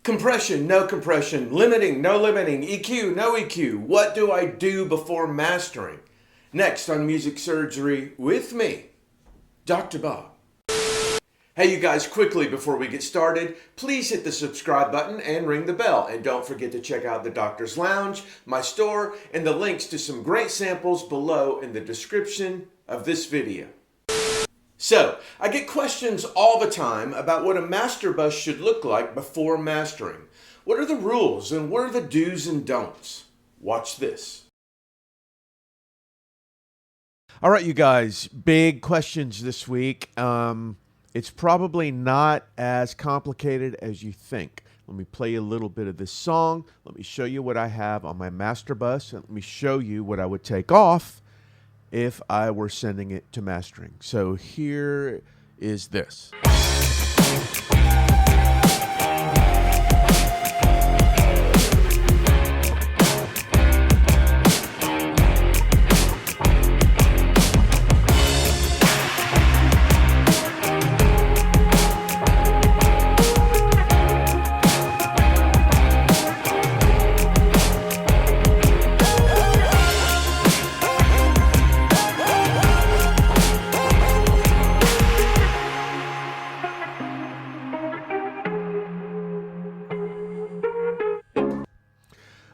Compression, no compression. Limiting, no limiting. EQ, no EQ. What do I do before mastering? Next on Music Surgery with me, Dr. Bob. Hey you guys, quickly before we get started, please hit the subscribe button and ring the bell. And don't forget to check out the Doctor's Lounge, my store, and the links to some great samples below in the description of this video. So, I get questions all the time about what a master bus should look like before mastering. What are the rules and what are the do's and don'ts? Watch this. All right, you guys, big questions this week. It's probably not as complicated as you think. Let me play you a little bit of this song. Let me show you what I have on my master bus, and let me show you what I would take off if I were sending it to mastering. So here is this.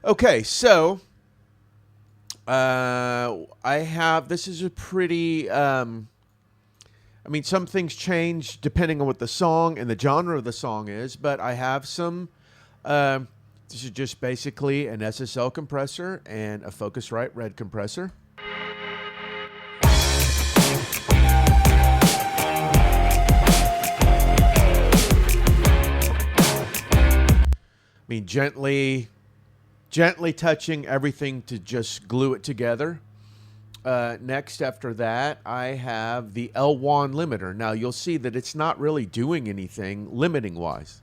Okay, so I have, this is a pretty, I mean, some things change depending on what the song and the genre of the song is, but I have some, this is just basically an SSL compressor and a Focusrite red compressor. I mean, gently touching everything to just glue it together. Next, after that, I have the L1 limiter. Now, you'll see that it's not really doing anything limiting-wise.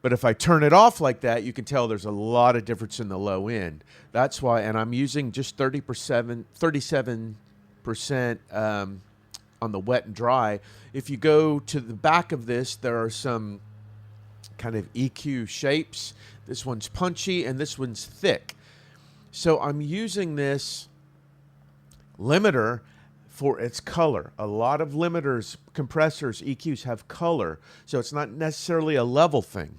But if I turn it off like that, you can tell there's a lot of difference in the low end. That's why, and I'm using just 37% on the wet and dry. If you go to the back of this, there are some kind of EQ shapes. This one's punchy and this one's thick. So I'm using this limiter for its color. A lot of limiters, compressors, EQs have color. So it's not necessarily a level thing.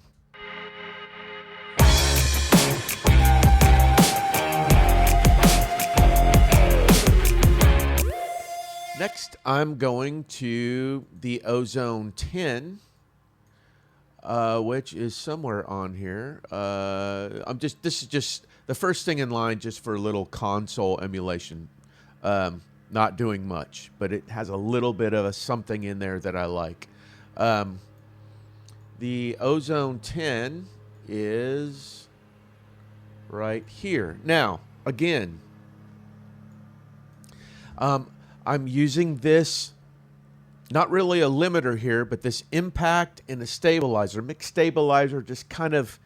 Next, I'm going to the Ozone 10, which is somewhere on here. This is just the first thing in line just for a little console emulation. Not doing much, but it has a little bit of something in there that I like. The Ozone 10 is right here. Now, again, I'm using this, not really a limiter here, but this impact and a stabilizer. Mixed stabilizer just kind of,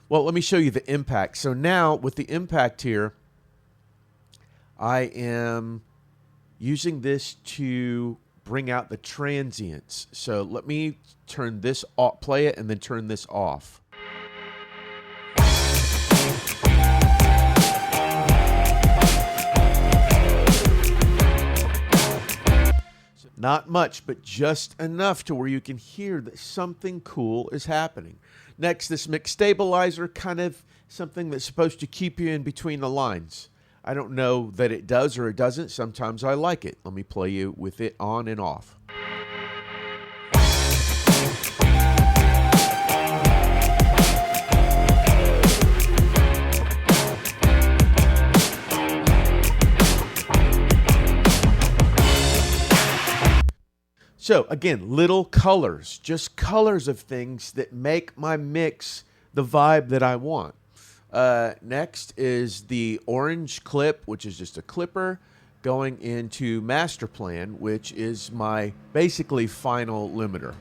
well, let me show you the impact. So now with the impact here, I am using this to bring out the transients. So let me turn this off, play it, and then turn this off. Not much, but just enough to where you can hear that something cool is happening. Next, this mix stabilizer, kind of something that's supposed to keep you in between the lines. I don't know that it does or it doesn't. Sometimes I like it. Let me play you with it on and off. So again, little colors, just colors of things that make my mix the vibe that I want. Next is the orange clip, which is just a clipper going into master plan, which is my basically final limiter.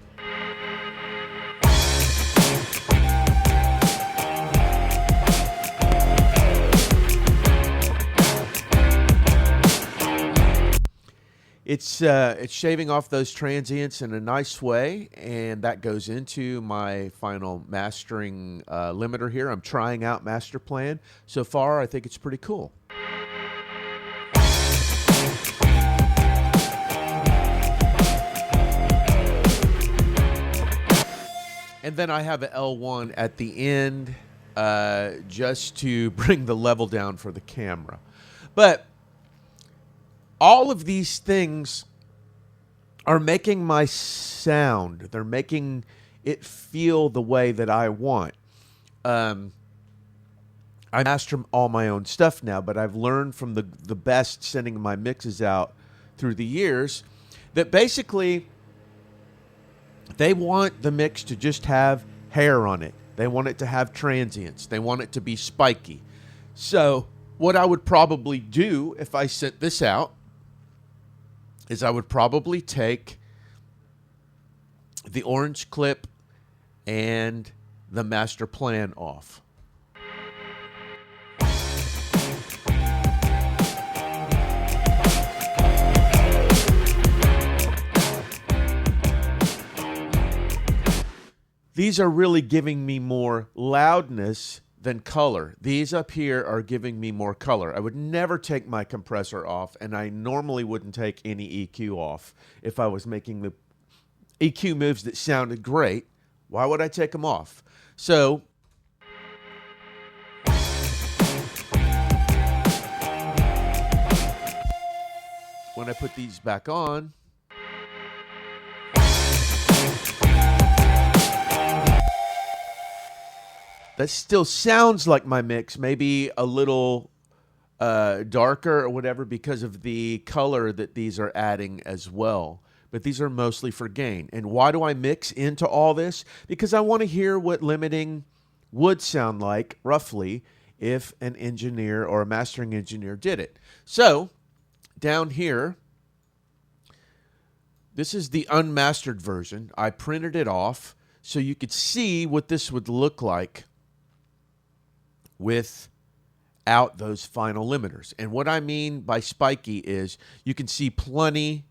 it's shaving off those transients in a nice way, and that goes into my final mastering limiter here. I'm trying out Master Plan. So far, I think it's pretty cool. And then I have an L1 at the end just to bring the level down for the camera. But all of these things are making my sound. They're making it feel the way that I want. I master all my own stuff now, but I've learned from the best sending my mixes out through the years that basically they want the mix to just have hair on it. They want it to have transients. They want it to be spiky. So what I would probably do if I sent this out is I would probably take the orange clip and the Master Plan off. These are really giving me more loudness than color. These up here are giving me more color. I would never take my compressor off, and I normally wouldn't take any EQ off if I was making the EQ moves that sounded great. Why would I take them off? So when I put these back on, that still sounds like my mix, maybe a little darker or whatever because of the color that these are adding as well. But these are mostly for gain. And why do I mix into all this? Because I want to hear what limiting would sound like, roughly, if an engineer or a mastering engineer did it. So, down here, this is the unmastered version. I printed it off so you could see what this would look like without those final limiters. And what I mean by spiky is you can see plenty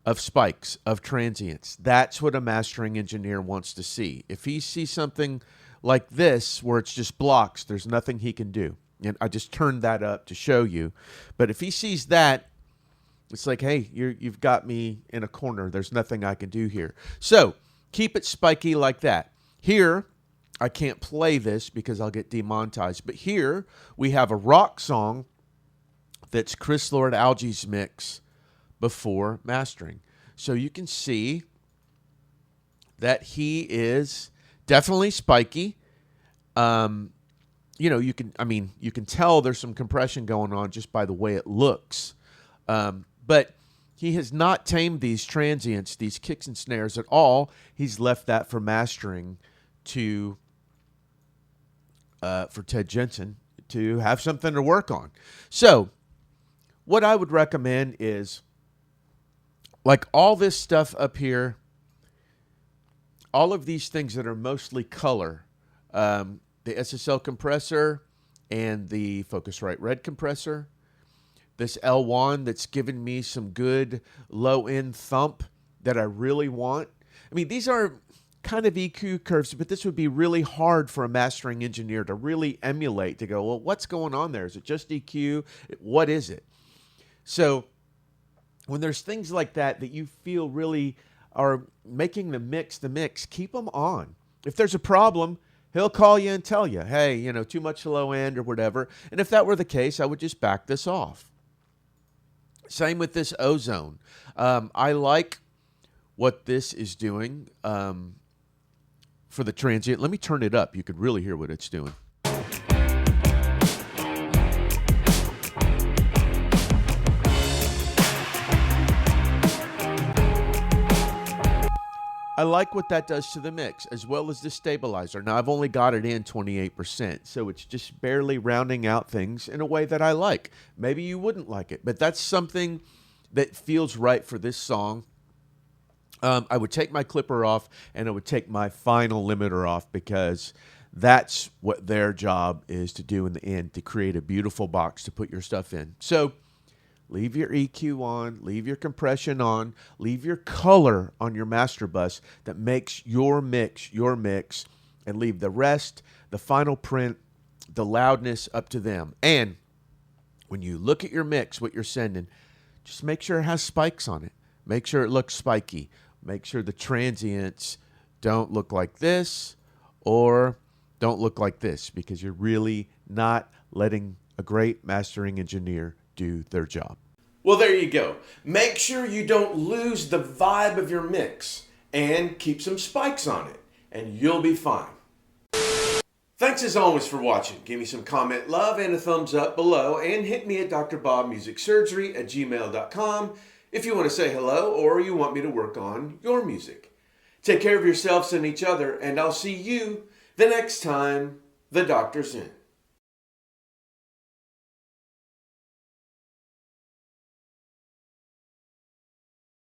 of spikes, of transients. That's what a mastering engineer wants to see. If he sees something like this where it's just blocks, there's nothing he can do. And I just turned that up to show you. But if he sees that, it's like, hey, you've got me in a corner. There's nothing I can do here. So keep it spiky like that. Here, I can't play this because I'll get demonetized. But here we have a rock song that's Chris Lord Algie's mix before mastering. So you can see that he is definitely spiky. You can tell there's some compression going on just by the way it looks. But he has not tamed these transients, these kicks and snares at all. He's left that for mastering for Ted Jensen to have something to work on. So what I would recommend is, like all this stuff up here, all of these things that are mostly color, the SSL compressor and the Focusrite Red compressor, this L1 that's given me some good low-end thump that I really want. I mean, these are kind of EQ curves, but this would be really hard for a mastering engineer to really emulate, to go, well, what's going on there? Is it just EQ? What is it? So when there's things like that that you feel really are making the mix, keep them on. If there's a problem, he'll call you and tell you, hey, too much low end or whatever. And if that were the case, I would just back this off. Same with this ozone. I like what this is doing for the transient. Let me turn it up. You could really hear what it's doing. I like what that does to the mix, as well as the stabilizer. Now, I've only got it in 28%, so it's just barely rounding out things in a way that I like. Maybe you wouldn't like it, but that's something that feels right for this song. I would take my clipper off, and I would take my final limiter off, because that's what their job is to do in the end, to create a beautiful box to put your stuff in. So Leave your EQ on, leave your compression on, leave your color on your master bus that makes your mix, and leave the rest, the final print, the loudness up to them. And when you look at your mix, what you're sending, just make sure it has spikes on it. Make sure it looks spiky. Make sure the transients don't look like this or don't look like this, because you're really not letting a great mastering engineer do their job. Well, there you go. Make sure you don't lose the vibe of your mix and keep some spikes on it, and you'll be fine. Thanks as always for watching. Give me some comment love and a thumbs up below, and hit me at drbobmusicsurgery@gmail.com if you want to say hello or you want me to work on your music. Take care of yourselves and each other, and I'll see you the next time the doctor's in.